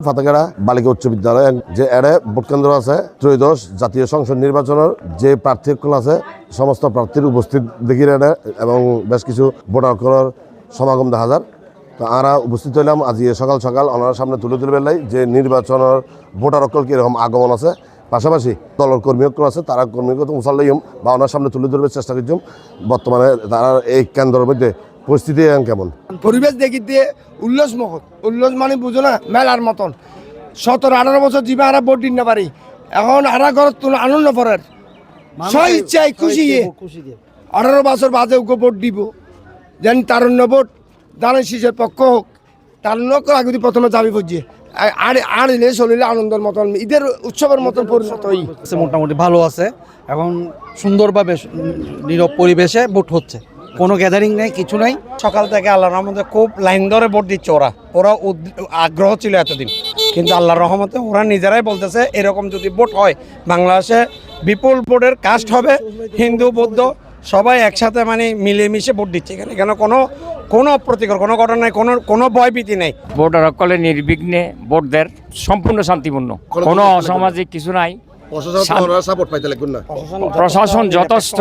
ফাতেখারা বালিকা উচ্চ বিদ্যালয় যে এড়ে ভোট কেন্দ্র আছে ত্রয়োদশ জাতীয় সংসদ নির্বাচনের যে প্রার্থী আছে সমস্ত প্রার্থীর উপস্থিত দেখি এড়ে এবং বেশ কিছু ভোটার সমাগম দেখা যায়। তো আমরা উপস্থিত হইলাম আজ সকাল সকাল ওনার সামনে তুলে লাই যে নির্বাচনের ভোটার কীরকম আগমন আছে, পাশাপাশি দলের কর্মীসকল আছে তারা কর্মীগত মুসাল্লাইম বা ওনার সামনে তুলে ধরবার চেষ্টা করছিলাম বর্তমানে তারা এই কেন্দ্রের মধ্যে পরিস্থিতি কেমন। পরিবেশ দেখি দিয়ে উল্লাস মানে বুঝো না মেলার মতন 17-18 বছর জীবে আর ভোট দিন না পারি, এখন আর ঘর তুলে আনন্দ পরের সব ইচ্ছায় খুশি 18 বছর বাজে ওকে ভোট দিব যেন তারুণ্য ভোট দানের শীষের পক্ষ হোক তারুণ্য আগে প্রথমে যাবি বুঝিয়ে আর এলে চলিলে আনন্দের মতন ঈদের উৎসবের মতন পরিণত হই মোটামুটি ভালো আছে। এখন সুন্দরভাবে নীরব পরিবেশে ভোট হচ্ছে, কোনো গ্যাদারিং নেই, কিছু নাই। সকাল থেকে আল্লাহর রহমতে খুব লাইন ধরে ভোট দিচ্ছে। ওরা আগ্রহ ছিল এতদিন, কিন্তু আল্লাহর রহমতে ওরা নিজেরাই বলতেছে এরকম যদি ভোট হয় বাংলাদেশে বিপুল ভোটের কাস্ট হবে, হিন্দু বৌদ্ধ সবাই একসাথে মানে মিলেমিশে ভোট দিচ্ছে। এখানে কোনো অপ্রীতিকর কোনো ঘটনা নাই, কোনো ভয়ভীতি নেই। ভোটার সকলে নির্বিঘ্নে ভোট দেয়, সম্পূর্ণ শান্তিপূর্ণ, কোনো অসামাজিক কিছু নাই। প্রশাসন যথেষ্ট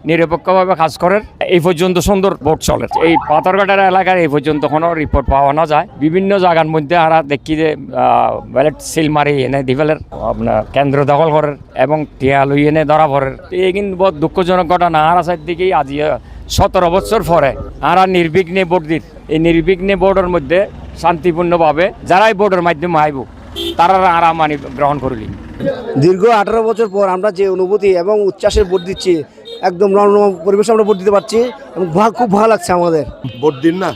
নিরপেক্ষভাবে কাজ করে। এই পর্যন্ত সুন্দর ভোট চলে। এই পাথরঘাটার এলাকার এই পর্যন্ত কোনো রিপোর্ট পাওয়া না যায়। বিভিন্ন জায়গার মধ্যে আমরা দেখি যে ব্যালট সিল মারি এনে দিবেলের আপনার কেন্দ্র দখল করেন এবং টিয়া লই এনে ধরা পড়েন। এই কিন্তু বহুত দুঃখজনক ঘটনা। আর সাইড দিকেই আজ 17 বছর পরে আর নির্বিঘ্নে ভোট দিন। এই নির্বিঘ্নে ভোটের মধ্যে শান্তিপূর্ণভাবে যারাই ভোটের মাধ্যমে আইব তারা আর মানি গ্রহণ করলি। দীর্ঘ 18 বছর পর আমরা যে অনুভূতি এবং উচ্ছ্বাসের ভোট দিচ্ছি, একদম রমরমা পরিবেশে আমরা ভোট দিতে পারছি এবং খুব ভালো লাগছে আমাদের। ভোট দিন না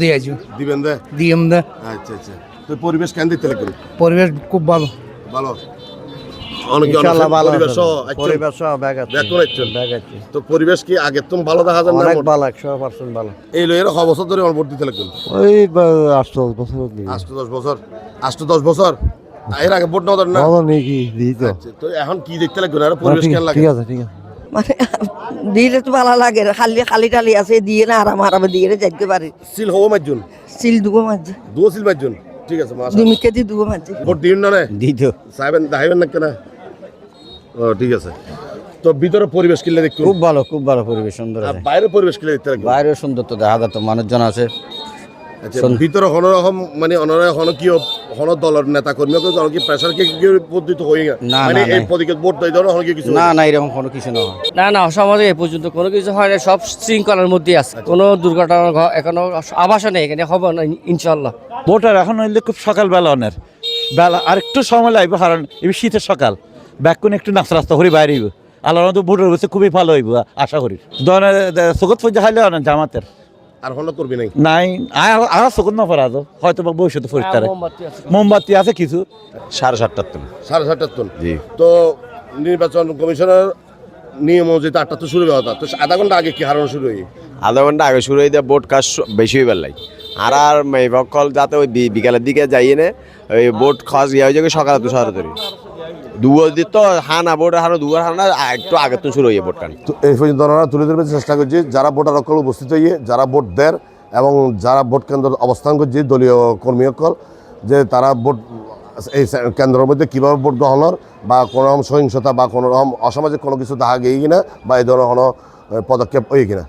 দিয়েছি দিবেন দে দিম দে। আচ্ছা আচ্ছা, তো পরিবেশ কেন দিতে লাগবে? পরিবেশ খুব ভালো ভালো তো পরিবেশ কি আগে তুমি ভালো দেখা যায় না? অনেক ভালো, 100% ভালো। এই লয়ের বছর ধরে ভোট দিতে লাগবে? ওই 8-10 বছর। 8-10 বছর এর আগে ভোট নেওয়া না তো এখন কি দেখতে লাগবে না? পরিবেশ কেন লাগে? ঠিক আছে মানে দিলে তো ভালো লাগে, খালি টালি আছে দিয়ে না আরামে দিয়ে যাইতে পারি। সিল হবো মাঝজন সিল দুগো মাঝে সিল মাঝজন ঠিক আছে মাস 2 কেজি দুগো মাঝে ভোট দিন না দিত সাহেবেন দাইবেন না কেন? ও ঠিক আছে। তো ভিতরে পরিবেশ কিলে দেখতে খুব ভালো পরিবেশ, সুন্দর আছে। বাইরে পরিবেশ কিলে দেখতে লাগবে? বাইরেও সুন্দর তো দেখা যায়, তো মানুষজন আছে। আচ্ছা, ভিতরে কোনো রকম মানে অনারা হন দলের নেতা কর্মী কি প্রেসার কি পদ্ধতি হয়ে গেছে মানে এই পদকে ভোট দেয় ধরো হন কি কিছু না এরকম কোনো কিছু না। না সমাজে এ পর্যন্ত কোনো কিছু হয় না, সব শৃঙ্খলার মধ্যে আছে। কোনো দুর্ঘটনা এখনো আভাসও নেই, এখানে হবে না ইনশাল্লাহ। ভোটার এখন হইলে খুব সকালবেলা অনের বেলা আর একটু সময় লাগবে, কারণ এই শীতের সকাল ব্যাকুন একটু নাস্তা রাস্তা করে বাইরে হইব। আল্লাহ ভোটের বসে খুবই ভালো হইব আশা করি। চকত পর্যা খাইলে অনেক জামাতের আর হলো করবি নাই আর চকত না পড়া হয়তো ভবিষ্যতে পরীক্ষার মোমবাতি আছে কিছু। 7:30 টন তো নির্বাচন কমিশনের নিয়ম অনুযায়ী 8টা তো শুরু হওয়া, তো আধা ঘন্টা আগে কি হারানো শুরু হয়ে? আধা ঘন্টা আগে শুরু হয়ে ভোট কাজ বেশি হইবার লাগে। আর মেয়েপক্ষল যাতে ওই বিকালের দিকে যাইয়ে নে ওই ভোট খাস ইয়ে হয়ে যাবে সকালে তো সরাসরি দুদিন তো হানা ভোট হানো দুয়ার হানা একটু আগে তো শুরু হয়ে ভোটটা। এই পর্যন্ত আমরা তুলে ধরবার চেষ্টা করছি যারা ভোটার সকল উপস্থিত হয়ে যারা ভোট দেয় এবং যারা ভোট কেন্দ্র অবস্থান করছে দলীয় কর্মী সকল যে তারা ভোট এই কেন্দ্রের মধ্যে কীভাবে ভোট গ্রহণের বা কোনো রকম সহিংসতা বা কোনো রকম অসামাজিক কোনো কিছু দেখা গিয়ে কিনা বা এই ধরনের কোনো পদক্ষেপ হয়ে কিনা।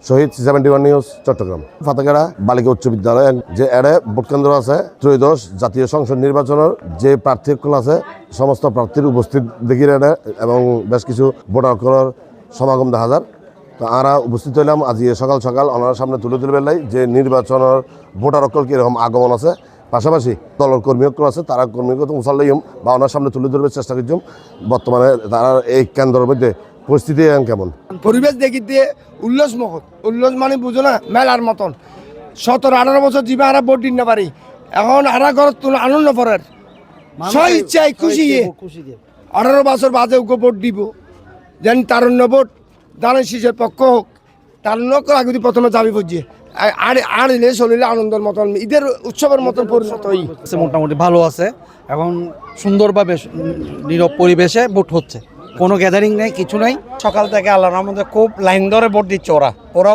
শহীদ 71 নিউজ, চট্টগ্রাম। ফাতেখারা বালিকা উচ্চ বিদ্যালয় যে এড়ে ভোট কেন্দ্র আছে ত্রয়োদশ জাতীয় সংসদ নির্বাচনের যে প্রার্থী আছে সমস্ত প্রার্থীর উপস্থিত দেখি এড়ে এবং বেশ কিছু ভোটার সমাগম দেখা যায়। তো আমরা উপস্থিত হইলাম আজ সকাল সকাল ওনার সামনে তুলে লাই যে নির্বাচনের ভোটার কীরকম আগমন আছে, পাশাপাশি দলের কর্মীসকল আছে তারা কর্মীগত মুসাল্লাইম বা ওনার সামনে তুলে ধরবার চেষ্টা করছিলাম বর্তমানে তারা এই কেন্দ্রের মধ্যে পরিস্থিতি কেমন। পরিবেশ দেখি দিয়ে উল্লাস মানে বুঝো না মেলার মতন 17-18 বছর জীবে আর ভোট দিন না পারি, এখন আর ঘর তুলে আনন্দ পরের সব ইচ্ছায় খুশি 18 বছর বাজে ওকে ভোট দিব যেন তারুণ্য ভোট দানের শীষের পক্ষ হোক তারুণ্য আগে প্রথমে যাবি বুঝিয়ে আর এলে চলিলে আনন্দের মতন ঈদের উৎসবের মতন পরিণত হই মোটামুটি ভালো আছে। এখন সুন্দরভাবে নীরব পরিবেশে ভোট হচ্ছে, কোনো গ্যাদারিং নেই, কিছু নাই। সকাল থেকে আল্লাহর রহমতে খুব লাইন ধরে ভোট দিচ্ছে। ওরা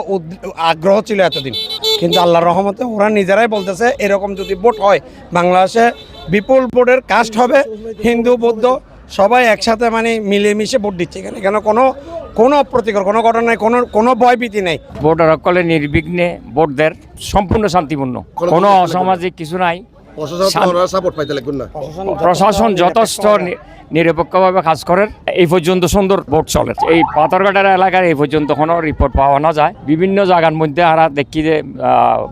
আগ্রহ ছিল এতদিন, কিন্তু আল্লাহর রহমতে ওরা নিজেরাই বলতেছে এরকম যদি ভোট হয় বাংলাদেশে বিপুল ভোটের কাস্ট হবে, হিন্দু বৌদ্ধ সবাই একসাথে মানে মিলেমিশে ভোট দিচ্ছে এখানে। এখানে কোনো অপ্রতিকর কোনো ঘটনা নেই, কোনো ভয়ভীতি নেই। ভোটার সকলে নির্বিঘ্নে ভোট দেয়, সম্পূর্ণ শান্তিপূর্ণ, কোনো অসামাজিক কিছু নাই। সাপোর্ট পাইতে লাগবে না। প্রশাসন যথেষ্ট নিরপেক্ষভাবে কাজ করে। এই পর্যন্ত সুন্দর ভোট চলে। এই পাথরঘাটার এলাকার এই পর্যন্ত কোনো রিপোর্ট পাওয়া না যায়। বিভিন্ন জায়গার মধ্যে আমরা দেখি যে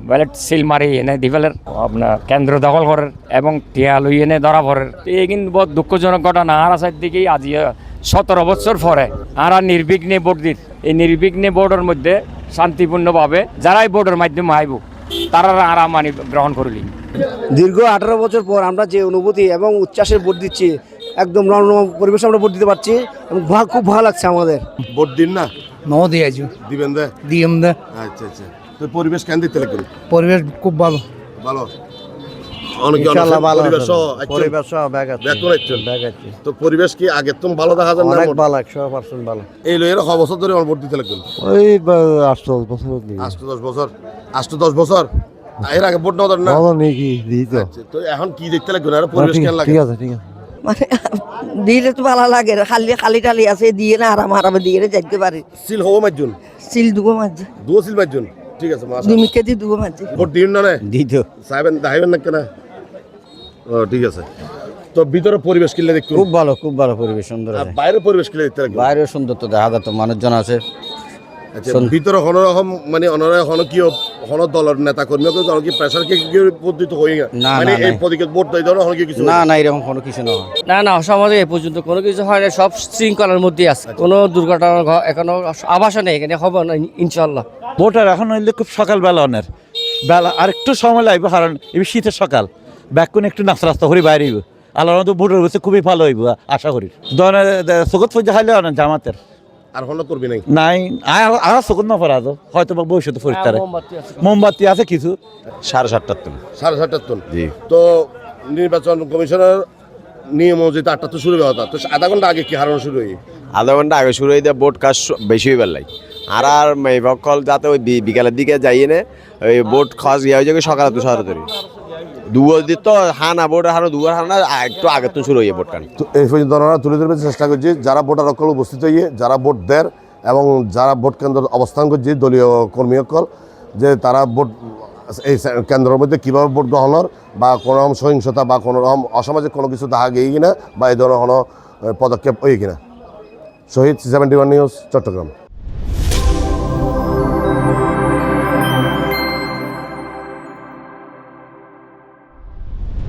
ব্যালট সিল মারি এনে দিবেলের আপনার কেন্দ্র দখল করেন এবং টিয়া লই এনে ধরা পড়েন। এই কিন্তু বহুত দুঃখজনক ঘটনা। আর সাইড দিকেই আজি 17 বছর পরে আর নির্বিঘ্নে ভোট দিন। এই নির্বিঘ্নে ভোটের মধ্যে শান্তিপূর্ণভাবে যারাই ভোটের মাধ্যমে আইব তারা আর মানে গ্রহণ করলি। দীর্ঘ 18 বছর পর আমরা যে অনুভূতি এবং উচ্ছ্বাসের ভোট দিচ্ছি, একদম রমরমা পরিবেশে আমরা ভোট দিতে পারছি এবং খুব ভালো লাগছে আমাদের। ভোট দিন না নো দিয়েছি দিবেন দে। দিম দে। আচ্ছা আচ্ছা। তো পরিবেশ কেন দিতে লাগবে? পরিবেশ খুব ভালো। ভালো। অনেক ইনশাআল্লাহ ভালো পরিবেশ ব্যাগ আছে। তো পরিবেশ কি আগে তুমি ভালো দেখা যায় না? অনেক ভালো, 100% ভালো। এই লয়ের ক বছর ধরে আমার ভোট দিতে লাগবে? ওই 8 বছর 8-10 বছর। 8-10 বছর এর আগে ভোট নেওয়া না? নাকি দিতো। আচ্ছা, তো এখন কি দেখতে লাগবে না? পরিবেশ কেন লাগে? ঠিক আছে। মানে দিলে তো ভালো লাগে, খালি টালি আছে দিয়ে না আরামে দিয়ে যাইতে পারি। সিল হবো মাইজন, সিল দুগো মাঝে দুও সিল মাইজন। ঠিক আছে মাশাআল্লাহ। দুই কেজি দুগো মাঝে ভোট দিন না? দিতো। সাহেবেন দাইবেন না কেন? ও ঠিক আছে। তো ভিতরে পরিবেশ কিলে দেখতে খুব ভালো পরিবেশ, সুন্দর আর আছে। বাইরে পরিবেশ কিলে দেখতে লাগবে? বাইরেও সুন্দর তো দেখা যাচ্ছে, মানুষজন আছে। আচ্ছা, ভিতরে কোনো রকম মানে অনরা হন কি হন দলের নেতা কর্মী কি প্রেসার কি পদ্ধতি হই না, মানে না, এই না। পদ্ধতি ভোট দেই ধরো হন কি কিছু না এরকম কোনো কিছু না। না সমাজে এ পর্যন্ত কোনো কিছু হয় না, সব শৃঙ্খলার মধ্যে আছে। কোনো দুর্ঘটনা এখনো আভাসও নেই, এখানে হবে না ইনশাল্লাহ। ভোটার এখন হইলে খুব সকালবেলা অনের বেলা আর একটু সময় লাগবে, কারণ এই শীতের সকাল ব্যাকুন একটু নাস্তা রাস্তা করে বাইরে হইব। আল্লাহর মতো ভোটের বসে খুবই ভালো হইব আশা করি। চকত পর্যা খাইলে অনেক জামাতের আর হন করবি নাই নাই আর চকত না পড়া হয়তো বা ভবিষ্যতে ফরিতারে মোমবাতি আছে কিছু। 7:30 টন। 7:30 টন। জি। তো নির্বাচন কমিশনের নিয়ম অনুযায়ী 8টা তো শুরু হবে হতা। তো আধা ঘন্টা আগে কি হারানো শুরু হই? আধা ঘন্টা আগে শুরু হয়ে দেয় ভোট কাজ বেশি হইবার লাই। আর এই ভক্কল যাতে ওই বিকালের দিকে যাই এনে ওই ভোট খাওয়া হয়ে যাবে সকালে তো সরাসরি দুয়ার দিত হানা ভোটের হানো দুয়ার হানা একটু আগে তো শুরু হয়ে ভোট কান। তো এই পর্যন্ত আমরা তুলে ধরবার চেষ্টা করছি যারা ভোটার অকল উপস্থিত হয়ে যারা ভোট দেয় এবং যারা ভোট কেন্দ্র অবস্থান করছে দলীয় কর্মী অকল যে তারা ভোট এই কেন্দ্রের মধ্যে কীভাবে ভোট গ্রহণের বা কোনো রকম সহিংসতা বা কোনো রকম অসামাজিক কোনো কিছু দেখা গিয়ে কিনা বা এই ধরনের কোনো পদক্ষেপ হয়ে কিনা। শহীদ 71 নিউজ, চট্টগ্রাম।